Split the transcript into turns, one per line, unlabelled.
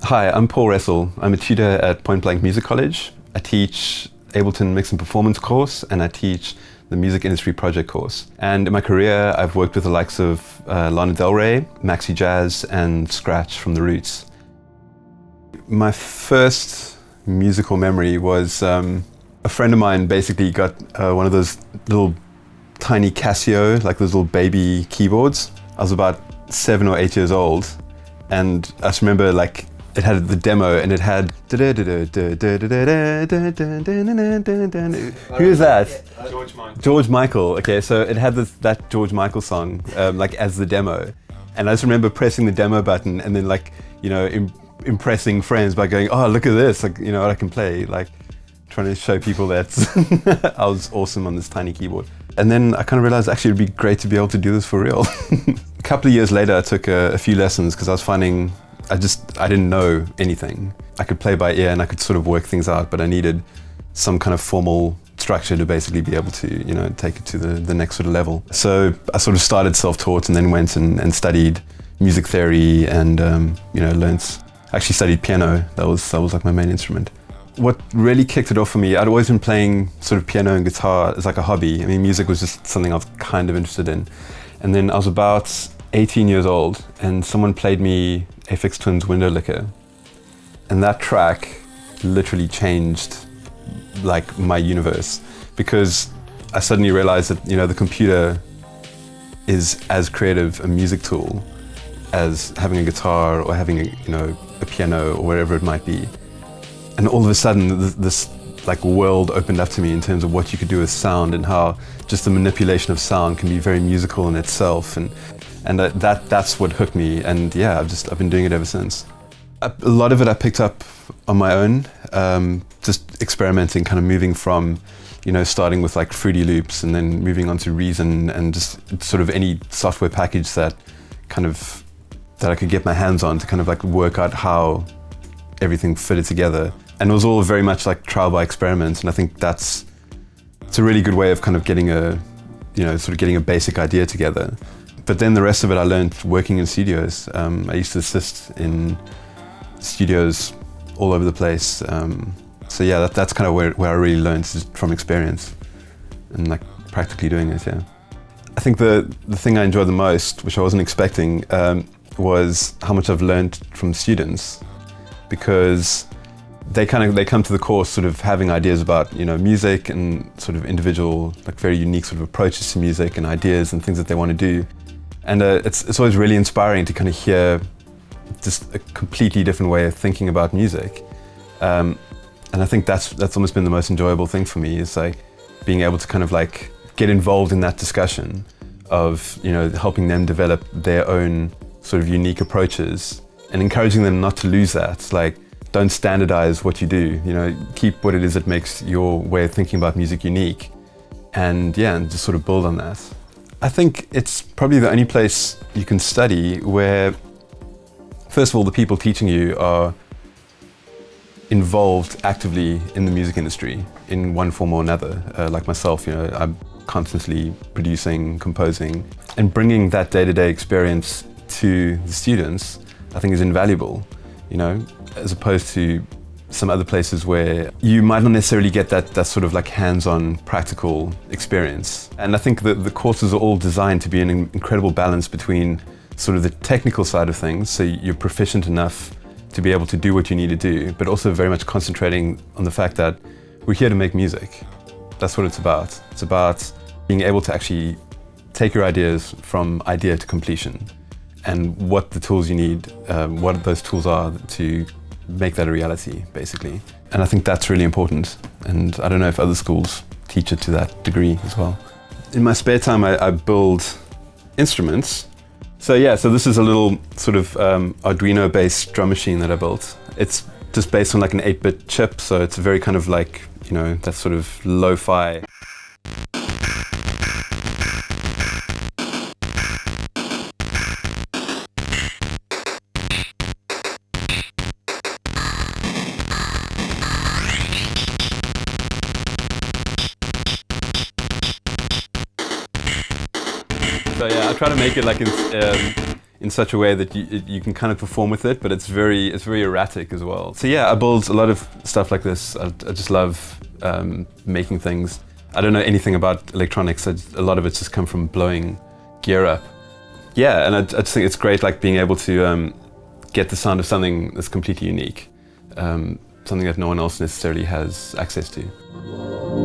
Hi, I'm Paul Ressel. I'm a tutor at Point Blank Music College. I teach Ableton Mix and Performance course, and I teach the Music Industry Project course. And in my career, I've worked with the likes of Lana Del Rey, Maxi Jazz, and Scratch from The Roots. My first musical memory was a friend of mine basically got one of those little tiny Casio, like those little baby keyboards. I was about 7 or 8 years old, and I just remember like it had the demo and it had who is that?
George Michael.
George Michael. Okay, so it had that George Michael song like as the demo, and I just remember pressing the demo button and then like impressing friends by going, oh look at this, like what I can play, like trying to show people that I was awesome on this tiny keyboard. And then I kind of realized actually it'd be great to be able to do this for real. A couple of years later I took a few lessons because I was finding I didn't know anything. I could play by ear and I could sort of work things out, but I needed some kind of formal structure to basically be able to, take it to the next sort of level. So I sort of started self-taught and then went and studied music theory and, actually studied piano. That was like my main instrument. What really kicked it off for me, I'd always been playing sort of piano and guitar as like a hobby. I mean, music was just something I was kind of interested in. And then I was about 18 years old and someone played me Aphex Twin's Window Licker. And that track literally changed like my universe, because I suddenly realized that, the computer is as creative a music tool as having a guitar or having a piano or whatever it might be. And all of a sudden this like world opened up to me in terms of what you could do with sound and how just the manipulation of sound can be very musical in itself. And that's what hooked me, and yeah, I've been doing it ever since. A lot of it I picked up on my own, just experimenting, kind of moving from, starting with like Fruity Loops and then moving on to Reason and just sort of any software package that I could get my hands on to kind of like work out how everything fitted together. And it was all very much like trial by experiment, and I think it's a really good way of kind of getting getting a basic idea together. But then the rest of it I learned working in studios. I used to assist in studios all over the place. So yeah, that's kind of where I really learned, is from experience and like practically doing it, yeah. I think the thing I enjoyed the most, which I wasn't expecting, was how much I've learned from students, because they come to the course sort of having ideas about music and sort of individual, like very unique sort of approaches to music and ideas and things that they want to do. And it's always really inspiring to kind of hear just a completely different way of thinking about music. And I think that's almost been the most enjoyable thing for me, is like being able to kind of like get involved in that discussion of, helping them develop their own sort of unique approaches and encouraging them not to lose that. Like, don't standardize what you do, keep what it is that makes your way of thinking about music unique, and just sort of build on that. I think it's probably the only place you can study where, first of all, the people teaching you are involved actively in the music industry in one form or another. Like myself, I'm constantly producing, composing, and bringing that day-to-day experience to the students, I think is invaluable, as opposed to some other places where you might not necessarily get that sort of like hands-on practical experience. And I think that the courses are all designed to be an incredible balance between sort of the technical side of things, so you're proficient enough to be able to do what you need to do, but also very much concentrating on the fact that we're here to make music. That's what it's about. It's about being able to actually take your ideas from idea to completion, and what the tools you need, what those tools are to make that a reality, basically. And I think that's really important, and I don't know if other schools teach it to that degree as well. In my spare time I build instruments. So this is a little sort of Arduino based drum machine that I built. It's just based on like an 8-bit chip, so it's very kind of like, that sort of lo-fi. So yeah, I try to make it like in such a way that you can kind of perform with it, but it's very erratic as well. So yeah, I build a lot of stuff like this. I just love making things. I don't know anything about electronics. A lot of it's just come from blowing gear up. Yeah, and I just think it's great, like being able to get the sound of something that's completely unique, something that no one else necessarily has access to.